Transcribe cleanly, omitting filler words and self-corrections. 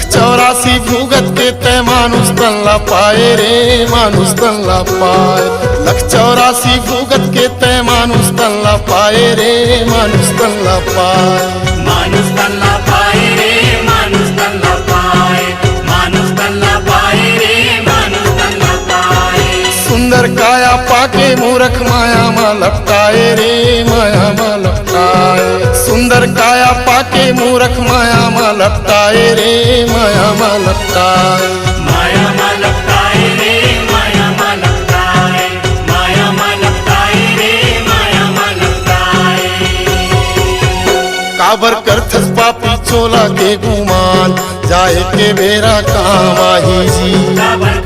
84 भुगत के तय मानुस तनला पाए रे मानुस तनला पाए 84 भुगत के तय मानुस तनला पाए रे मानुस तनला पाए माणूस तनला पाय रे माणूस तनला पाय माणूस तनला पाय रे माणूस तनला पाय सुंदर काया पाके मूर्ख माया मा लपटाए रे माया मा लपटाए सुंदर काया पाके मूर्ख माया मा लपटाए रे माया मा लपटाए माया मा लपटाय रे माया मा लपटाय माया मा लपटाय रे माया मा लपटाय काबर करथस पापी चोला के गुमान जाए के बेरा काम आही जी काबर